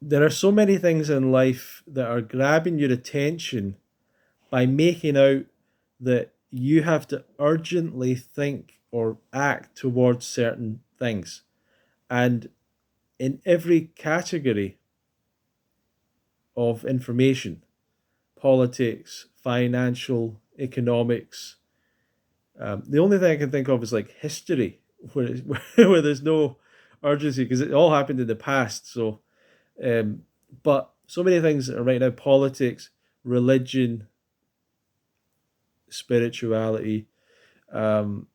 there are so many things in life that are grabbing your attention by making out that you have to urgently think or act towards certain things. And in every category of information, politics, financial, economics, the only thing I can think of is like history, where, where there's no urgency because it all happened in the past. So, um, but so many things that are right now: politics, religion, spirituality, um,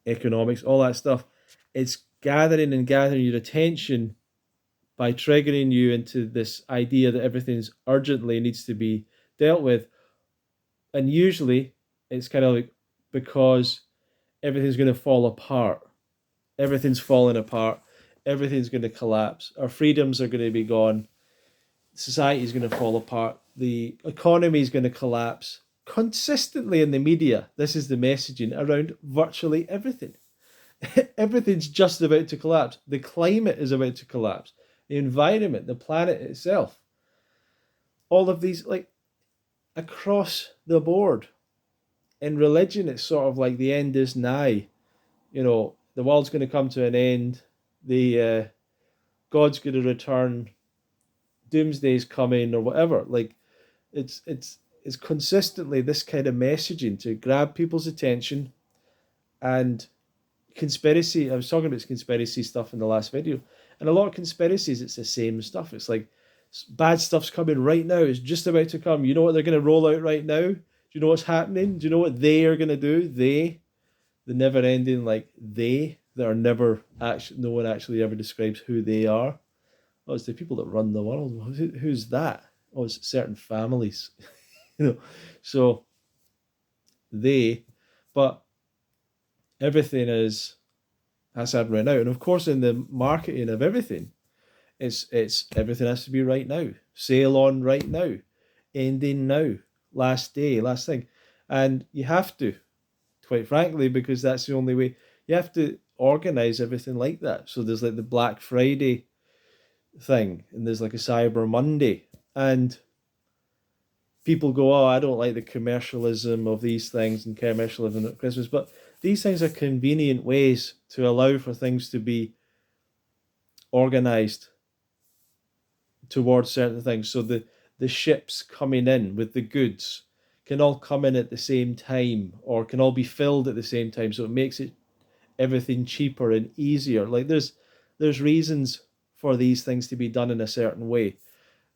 economics, all that stuff. It's gathering and gathering your attention by triggering you into this idea that everything's urgently needs to be dealt with. And usually it's kind of like because everything's going to fall apart. Everything's falling apart. Everything's going to collapse. Our freedoms are going to be gone. Society is going to fall apart. The economy is going to collapse. Consistently in the media, this is the messaging around virtually everything. Everything's just about to collapse. The climate is about to collapse. The environment, the planet itself. All of these, like across the board. In religion, it's sort of like the end is nigh. The world's going to come to an end. The God's going to return. Doomsday's coming, or whatever. Like it's consistently this kind of messaging to grab people's attention. And conspiracy, I was talking about conspiracy stuff in the last video, and a lot of conspiracies, it's the same stuff. It's like bad stuff's coming right now. It's just about to come. You know what they're going to roll out right now? Do you know what's happening? Do you know what they are going to do? The never ending, like they that are never actually, no one actually ever describes who they are. Oh, it's the people that run the world. Who's that? Oh, it's certain families. you know so they, but everything is has happened right now. And of course, in the marketing of everything, it's everything has to be right now. Sale on right now, ending now, last day, last thing. And you have to, quite frankly, because that's the only way. You have to organize everything like that. So there's like the Black Friday thing, and there's like a Cyber Monday, and people go, "Oh, I don't like the commercialism of these things and commercialism at Christmas," but these things are convenient ways to allow for things to be organized towards certain things. So the ships coming in with the goods can all come in at the same time, or can all be filled at the same time. So it makes it everything cheaper and easier. Like there's reasons for these things to be done in a certain way.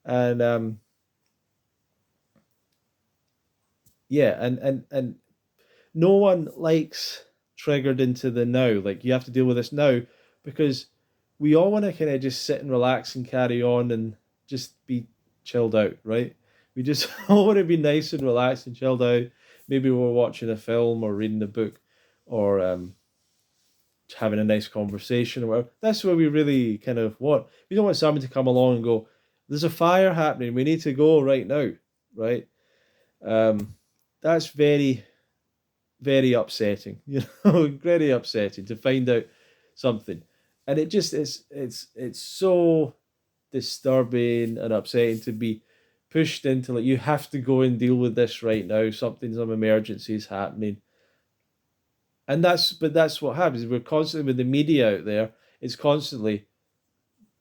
And yeah, and no one likes triggered into the now. Like you have to deal with this now, because we all want to kind of just sit and relax and carry on and just be chilled out, right? We just all want to be nice and relaxed and chilled out. Maybe we're watching a film or reading a book, or having a nice conversation or whatever. That's what we really kind of want. We don't want someone to come along and go, "There's a fire happening. We need to go right now," right? Um, that's very, very upsetting. Very upsetting to find out something, and it just is. It's so disturbing and upsetting to be pushed into, like, you have to go and deal with this right now. Some emergency is happening, and that's what happens. We're constantly with the media out there. It's constantly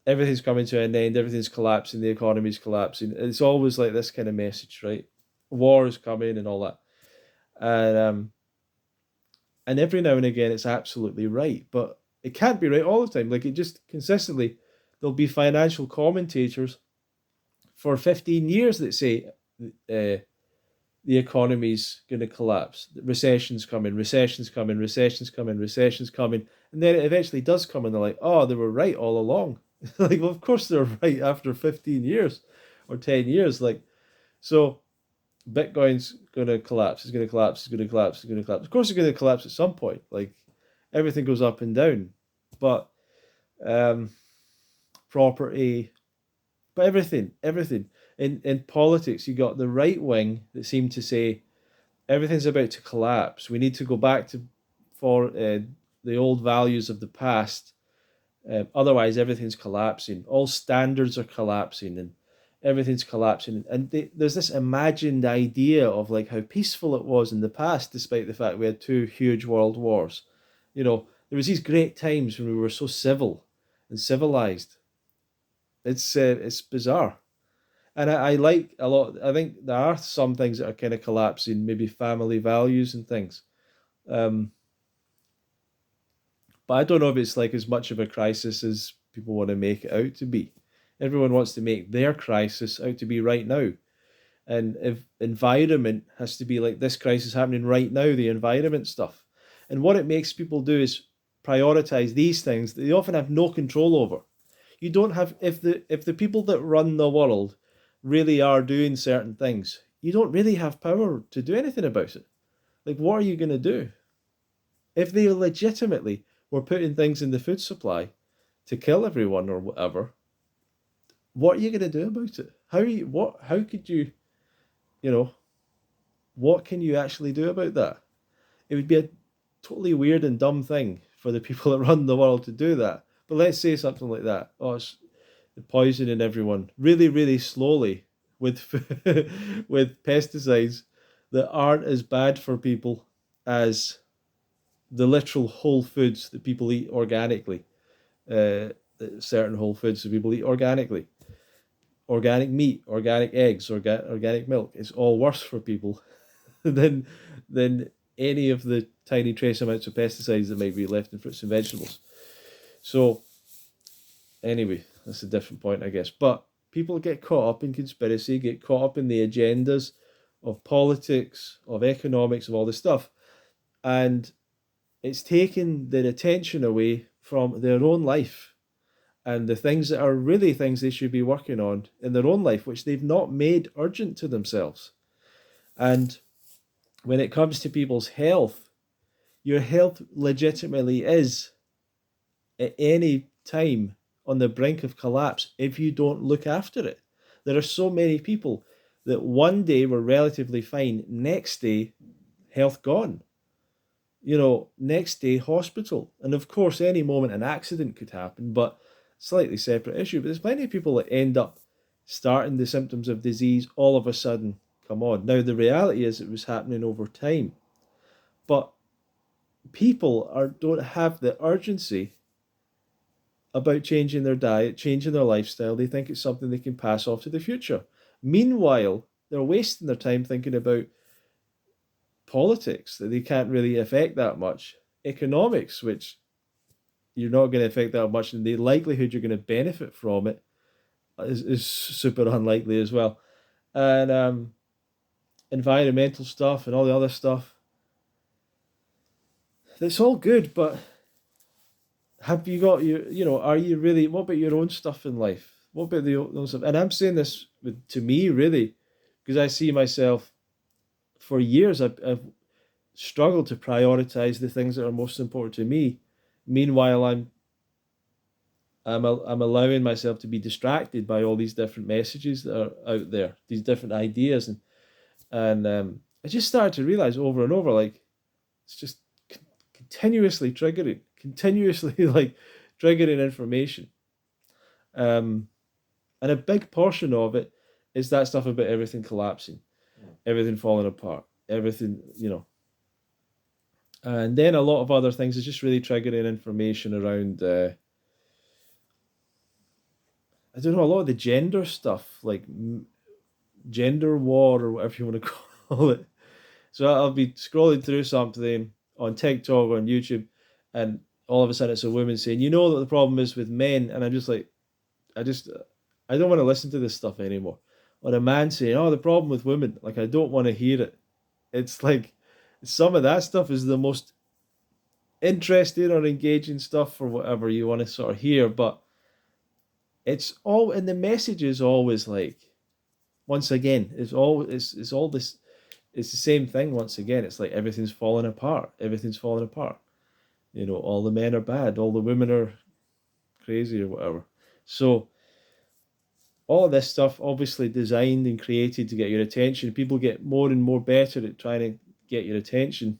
everything's coming to an end. Everything's collapsing. The economy's collapsing. It's always like this kind of message, right? War is coming and all that, and every now and again it's absolutely right, but it can't be right all the time. Like it just consistently, there'll be financial commentators for 15 years that say uh, the economy's going to collapse, recession's coming, recession's coming, recession's coming, recession's coming, and then it eventually does come, and they're like, "Oh, they were right all along." Like, well, of course they're right after 15 years or 10 years. Like, so Bitcoin's going to collapse. It's going to collapse. It's going to collapse. It's going to collapse. Of course, it's going to collapse at some point. Like everything goes up and down, but um, property, but everything. In politics, you got the right wing that seem to say everything's about to collapse. We need to go back to for the old values of the past. Otherwise, everything's collapsing. All standards are collapsing, and everything's collapsing. And there's this imagined idea of like how peaceful it was in the past, despite the fact we had two huge world wars. There was these great times when we were so civil and civilized. It's bizarre, and I like a lot. I think there are some things that are kind of collapsing, maybe family values and things. Um, but I don't know if it's like as much of a crisis as people want to make it out to be. Everyone wants to make their crisis out to be right now. And if environment has to be like this crisis happening right now, the environment stuff. And what it makes people do is prioritize these things that they often have no control over. You don't have if the people that run the world really are doing certain things, you don't really have power to do anything about it. Like what are you going to do? If they legitimately were putting things in the food supply to kill everyone or whatever, what are you going to do about it? How could you, you know, what can you actually do about that? It would be a totally weird and dumb thing for the people that run the world to do that. But let's say something like that. Oh, it's poisoning everyone really, really slowly with with pesticides that aren't as bad for people as the literal whole foods that people eat organically. Uh, Certain whole foods that people eat organically, organic meat, organic eggs, organic milk. It's all worse for people than than any of the tiny trace amounts of pesticides that might be left in fruits and vegetables. So anyway, that's a different point, I guess. But people get caught up in conspiracy, get caught up in the agendas of politics, of economics, of all this stuff, and it's taken their attention away from their own life and the things that are really things they should be working on in their own life, which they've not made urgent to themselves. And when it comes to people's health, your health legitimately is at any time on the brink of collapse if you don't look after it. There are so many people that one day were relatively fine, next day, health gone. Next day, hospital. And of course, any moment an accident could happen, but slightly separate issue. But there's plenty of people that end up starting the symptoms of disease all of a sudden come on. Now, the reality is it was happening over time. But people don't have the urgency about changing their diet, changing their lifestyle. They think it's something they can pass off to the future. Meanwhile, they're wasting their time thinking about politics that they can't really affect that much, economics, which you're not going to affect that much, and the likelihood you're going to benefit from it is super unlikely as well. And environmental stuff and all the other stuff. It's all good, but have you got are you really, what about your own stuff in life? What about the own stuff? And I'm saying this to me, really, because I see myself for years, I've struggled to prioritize the things that are most important to me. Meanwhile, I'm allowing myself to be distracted by all these different messages that are out there, these different ideas, and I just started to realize over and over, like it's just continuously triggering, continuously like triggering information, um, and a big portion of it is that stuff about everything collapsing, everything falling apart, everything, and then a lot of other things is just really triggering information around. I don't know, a lot of the gender stuff, like gender war or whatever you want to call it. So I'll be scrolling through something on TikTok or on YouTube, and all of a sudden it's a woman saying, "You know what the problem is with men," and I'm just like, I just, I don't want to listen to this stuff anymore. Or a man saying, "Oh, the problem with women," like I don't want to hear it. It's like some of that stuff is the most interesting or engaging stuff or whatever you want to sort of hear, but it's all, and the message is always like, once again, it's all this, it's the same thing once again. It's like everything's falling apart, everything's falling apart. All the men are bad, all the women are crazy or whatever. So all of this stuff obviously designed and created to get your attention. People get more and more better at trying to get your attention.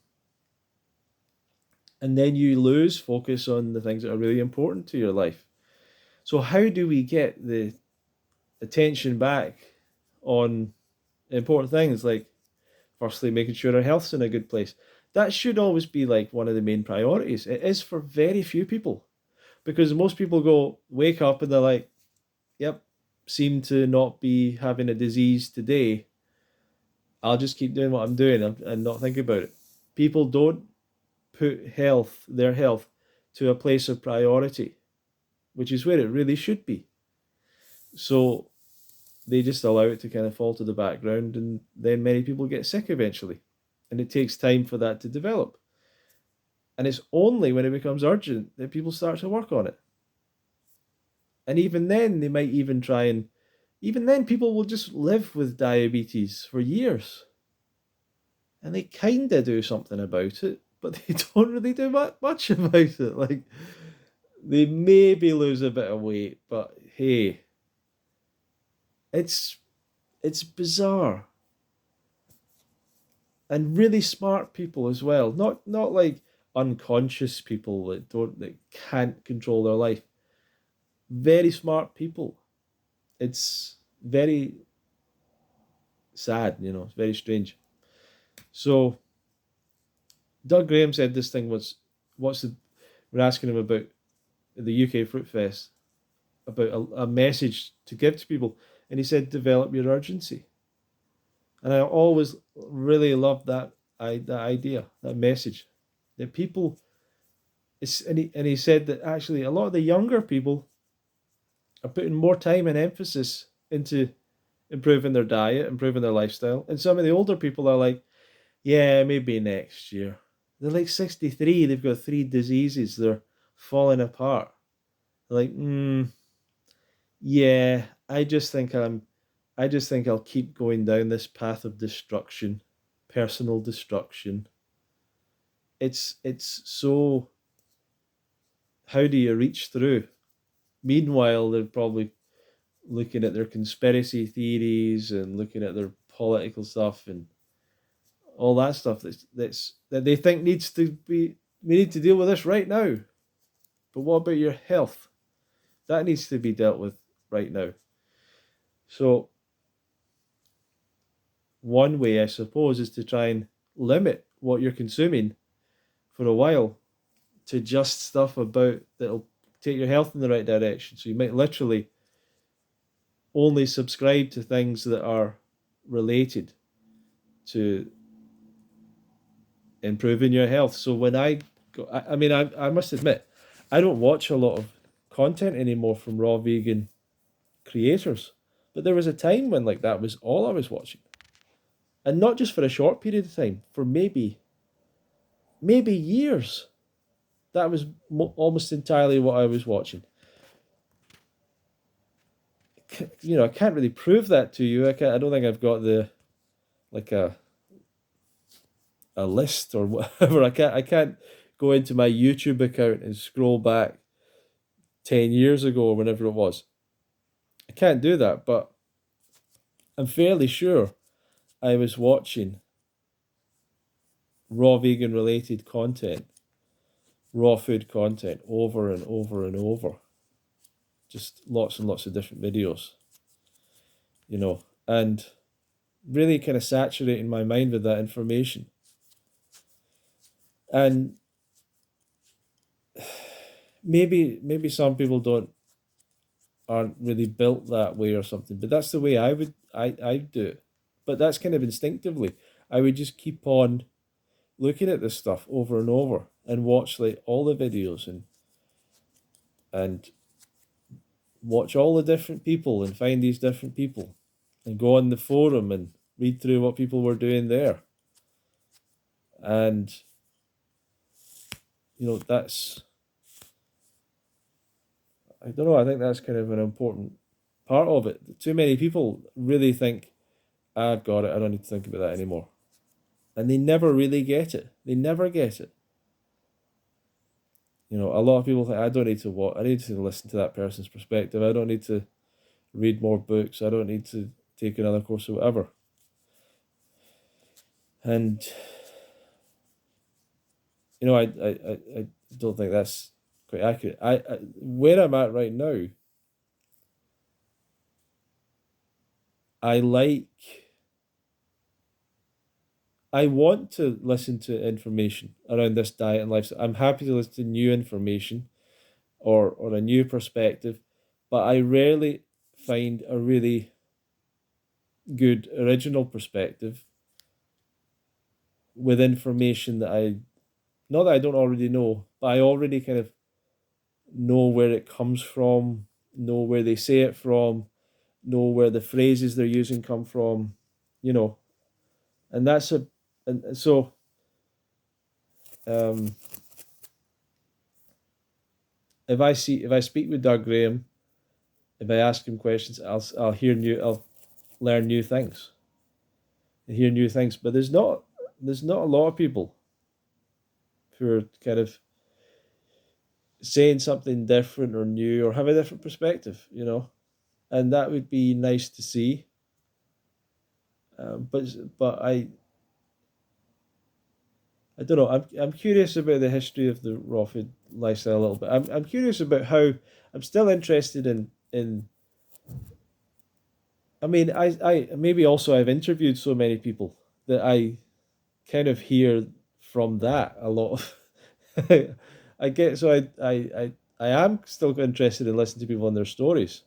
And then you lose focus on the things that are really important to your life. So how do we get the attention back on important things, like firstly making sure our health's in a good place? That should always be like one of the main priorities. It is for very few people, because most people wake up and they're like, yep, seem to not be having a disease today. I'll just keep doing what I'm doing and not think about it. People don't put their health, to a place of priority, which is where it really should be. So they just allow it to kind of fall to the background, and then many people get sick eventually. And it takes time for that to develop. And it's only when it becomes urgent that people start to work on it. And even then, they might even try and, even then, people will just live with diabetes for years. And they kind of do something about it, but they don't really do much about it. Like, they maybe lose a bit of weight, but hey, it's bizarre. And really smart people as well, not like unconscious people that can't control their life. Very smart people. It's very sad, it's very strange. So Doug Graham said this thing was, we're asking him about the UK Fruit Fest, about a message to give to people, and he said, develop your urgency. And I always really loved that idea, that message, that people. And he said that actually a lot of the younger people are putting more time and emphasis into improving their diet, improving their lifestyle, and some of the older people are like, yeah, maybe next year. They're like 63. They've got 3 diseases. They're falling apart. They're like, yeah, I just think I'll keep going down this path of destruction, personal destruction. It's so, how do you reach through? Meanwhile, they're probably looking at their conspiracy theories and looking at their political stuff and all that stuff that they think needs to be, we need to deal with this right now. But what about your health? That needs to be dealt with right now. So one way, I suppose, is to try and limit what you're consuming for a while to just stuff about that'll take your health in the right direction. So you might literally only subscribe to things that are related to improving your health. So when I go, I mean, I must admit, I don't watch a lot of content anymore from raw vegan creators. But there was a time when like that was all I was watching. And not just for a short period of time, for maybe years. That was almost entirely what I was watching. I can't really prove that to you. I don't think I've got the, like a list or whatever. I can't go into my YouTube account and scroll back 10 years ago or whenever it was. I can't do that, but I'm fairly sure I was watching raw vegan related content, raw food content over and over and over. Just lots and lots of different videos, and really kind of saturating my mind with that information. And maybe some people aren't really built that way or something, but that's the way I do it. But that's kind of instinctively. I would just keep on looking at this stuff over and over and watch like all the videos and watch all the different people and find these different people and go on the forum and read through what people were doing there. And that's, I don't know, I think that's kind of an important part of it. Too many people really think, I've got it, I don't need to think about that anymore. And they never really get it. They never get it. A lot of people think, I don't need to watch, I need to listen to that person's perspective. I don't need to read more books. I don't need to take another course or whatever. And I don't think that's quite accurate. Where I'm at right now, I like I want to listen to information around this diet and lifestyle. I'm happy to listen to new information or a new perspective, but I rarely find a really good original perspective with information that I not that I don't already know, but I already kind of know where it comes from, know where they say it from, know where the phrases they're using come from, you know, and that's a and so um, if I speak with Doug Graham, if I ask him questions, I'll learn new things, hear new things. But there's not a lot of people who are kind of saying something different or new or have a different perspective, and that would be nice to see. But I don't know. I'm curious about the history of the raw food lifestyle a little bit. I'm curious about how I'm still interested in. I mean, I maybe also I've interviewed so many people that I kind of hear from that a lot of. I get so I am still interested in listening to people and their stories.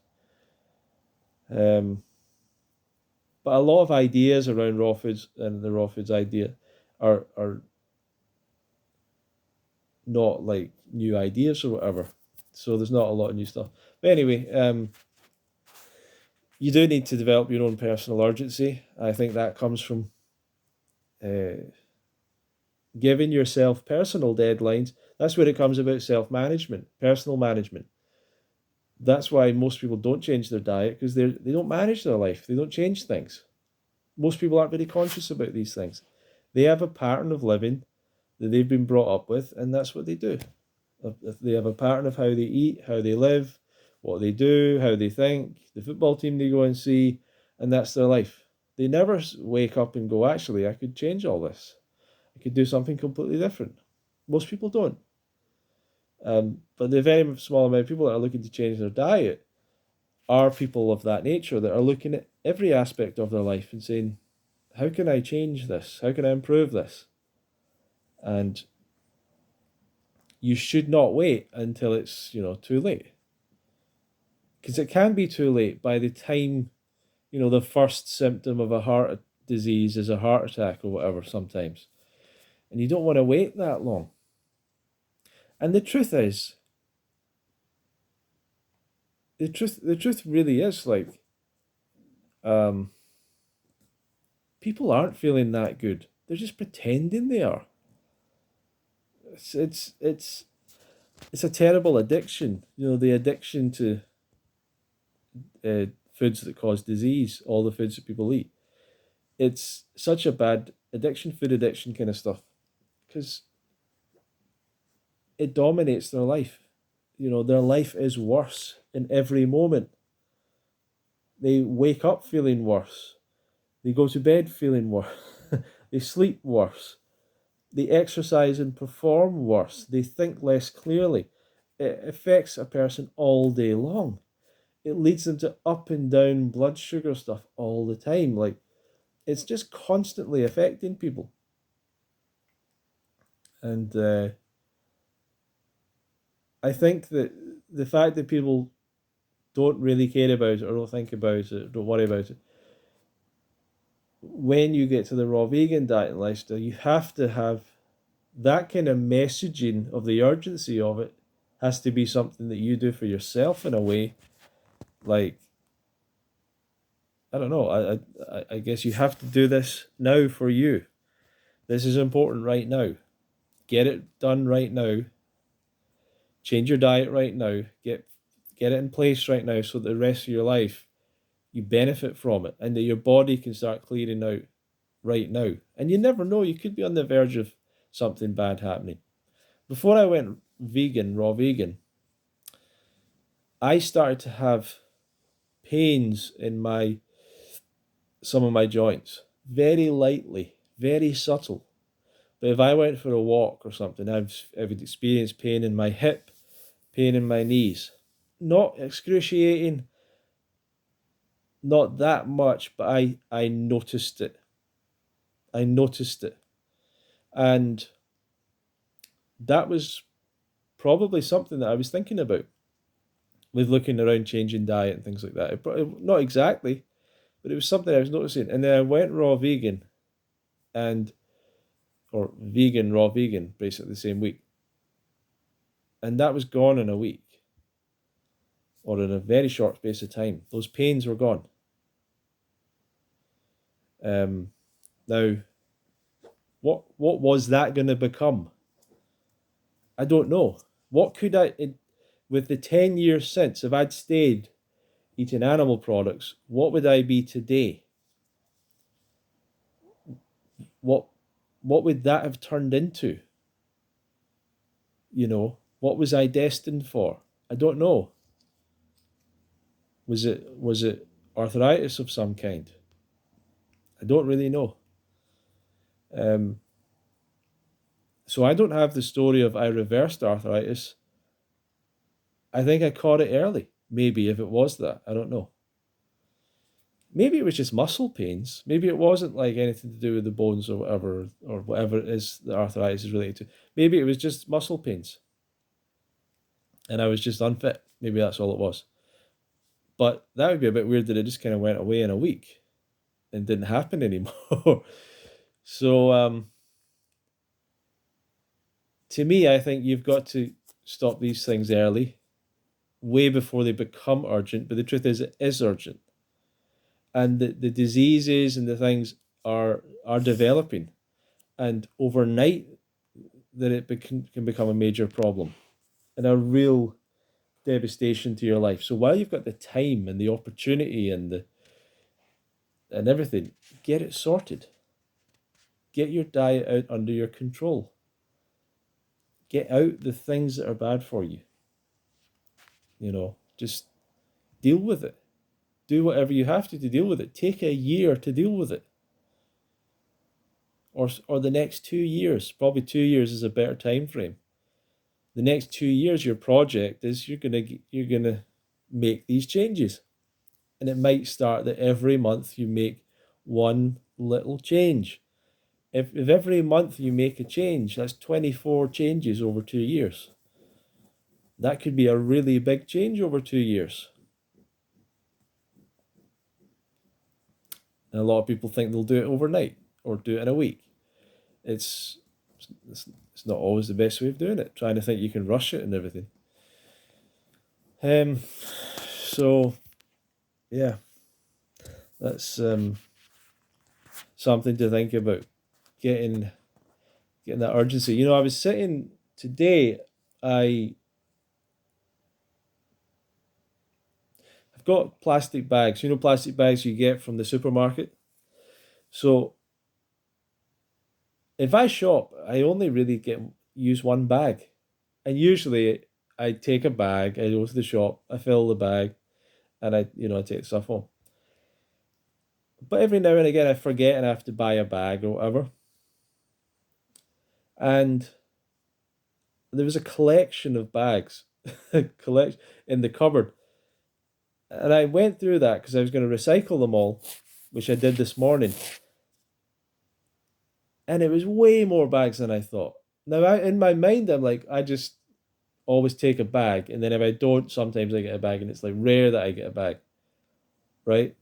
Um, but a lot of ideas around raw foods and the raw foods idea are not like new ideas or whatever. So there's not a lot of new stuff. But anyway, you do need to develop your own personal urgency. I think that comes from uh, giving yourself personal deadlines. That's where it comes about self management, personal management. That's why most people don't change their diet because they don't manage their life. They don't change things. Most people aren't very conscious about these things. They have a pattern of living that they've been brought up with, and that's what they do. If they have a pattern of how they eat, how they live, what they do, how they think, the football team they go and see, and that's their life. They never wake up and go, actually, I could change all this. I could do something completely different. Most people don't. But the very small amount of people that are looking to change their diet are people of that nature that are looking at every aspect of their life and saying, how can I change this? How can I improve this? And you should not wait until it's, too late. Because it can be too late by the time, the first symptom of a heart disease is a heart attack or whatever sometimes. And you don't want to wait that long. And the truth really is like, um, people aren't feeling that good. They're just pretending they are. It's a terrible addiction. The addiction to uh, foods that cause disease, all the foods that people eat. It's such a bad addiction, food addiction kind of stuff, because it dominates their life. Their life is worse in every moment. They wake up feeling worse. They go to bed feeling worse. They sleep worse. They exercise and perform worse. They think less clearly. It affects a person all day long. It leads them to up and down blood sugar stuff all the time. Like, it's just constantly affecting people. And I think that the fact that people don't really care about it or don't think about it, don't worry about it, when you get to the raw vegan diet and lifestyle, you have to have that kind of messaging of the urgency of it has to be something that you do for yourself in a way. Like, I don't know. I guess you have to do this now for you. This is important right now. Get it done right now. Change your diet right now. Get it in place right now so that the rest of your life you benefit from it and that your body can start clearing out right now. And you never know, you could be on the verge of something bad happening. Before I went vegan, raw vegan, I started to have pains in my some of my joints, very lightly, very subtle. But if I went for a walk or something, I would experience pain in my hip, pain in my knees. Not excruciating, not that much, but I noticed it. I noticed it. And that was probably something that I was thinking about with looking around changing diet and things like that. Not exactly, but it was something I was noticing. And then I went raw vegan and or vegan, raw vegan, basically the same week. And that was gone in a week or in a very short space of time. Those pains were gone. Now, what was that going to become? I don't know. What could with the 10 years since, if I'd stayed eating animal products, what would I be today? What would that have turned into? What was I destined for? I don't know. Was it arthritis of some kind? I don't really know. So I don't have the story of I reversed arthritis. I think I caught it early. Maybe if it was that, I don't know. Maybe it was just muscle pains. Maybe it wasn't like anything to do with the bones or whatever it is that arthritis is related to. Maybe it was just muscle pains. And I was just unfit. Maybe that's all it was. But that would be a bit weird that it just kind of went away in a week and didn't happen anymore. So to me, I think you've got to stop these things early, way before they become urgent. But the truth is, it is urgent. And the diseases and the things are developing. And overnight, that it can become a major problem and a real devastation to your life. So while you've got the time and the opportunity and everything, get it sorted. Get your diet out under your control. Get out the things that are bad for you. Just deal with it. Do whatever you have to deal with it. Take a year to deal with it. Or the next 2 years. Probably 2 years is a better time frame. The next 2 years, your project is you're gonna make these changes. And it might start that every month you make one little change. If every month you make a change, that's 24 changes over 2 years. That could be a really big change over 2 years. And a lot of people think they'll do it overnight or do it in a week. It's not always the best way of doing it. Trying to think you can rush it and everything. So yeah, that's something to think about. Getting that urgency. I was sitting today. I've got plastic bags. Plastic bags you get from the supermarket. So if I shop, I only really use one bag. And usually I take a bag, I go to the shop, I fill the bag, and I take stuff home. But every now and again I forget and I have to buy a bag or whatever. And there was a collection of bags in the cupboard. And I went through that because I was going to recycle them all, which I did this morning. And it was way more bags than I thought. Now, in my mind, I'm like, I just always take a bag. And then if I don't, sometimes I get a bag. And it's like rare that I get a bag. Right?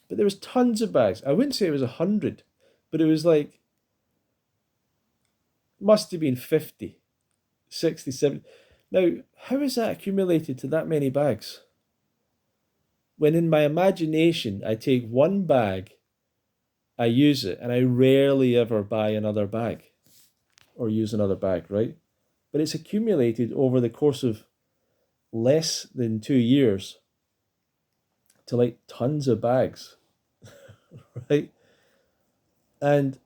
But there was tons of bags. I wouldn't say it was 100. But it was like, must have been 50, 60, 70. Now, how is that accumulated to that many bags? When in my imagination, I take one bag, I use it, and I rarely ever buy another bag or use another bag, right? But it's accumulated over the course of less than 2 years to like tons of bags, right? And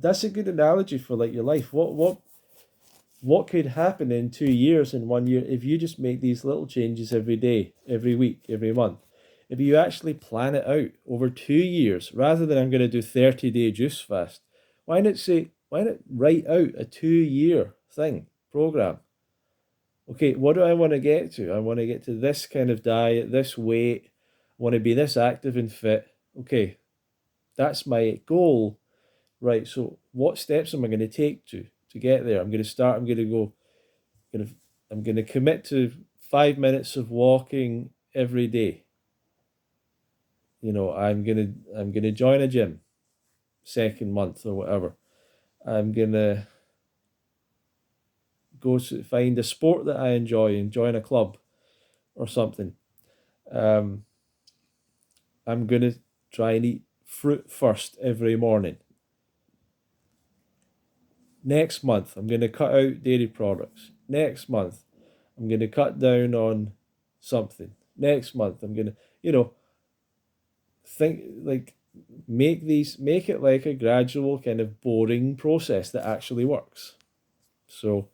that's a good analogy for like your life. What could happen in 2 years, in 1 year, if you just make these little changes every day, every week, every month? If you actually plan it out over 2 years, rather than I'm going to do 30-day juice fast, Why not write out a 2-year program? Okay, what do I want to get to? I want to get to this kind of diet, this weight, I want to be this active and fit. Okay, that's my goal. Right, so what steps am I going to take to get there? I'm going to start, gonna I'm going to commit to 5 minutes of walking every day. I'm gonna join a gym second month or whatever. I'm gonna find a sport that I enjoy and join a club or something. Um, I'm gonna try and eat fruit first every morning. Next month, I'm gonna cut out dairy products. Next month, I'm gonna cut down on something. Next month, I'm gonna, you know, think like make it like a gradual kind of boring process that actually works. So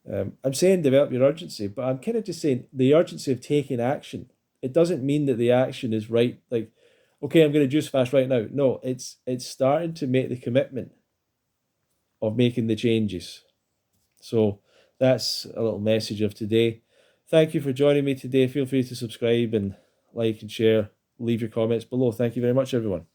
I'm saying develop your urgency, but I'm kind of just saying the urgency of taking action. It doesn't mean that the action is right. Like, okay, I'm going to juice fast right now. No, it's starting to make the commitment of making the changes. So that's a little message of today. Thank you for joining me today. Feel free to subscribe and like and share. Leave your comments below. Thank you very much, everyone.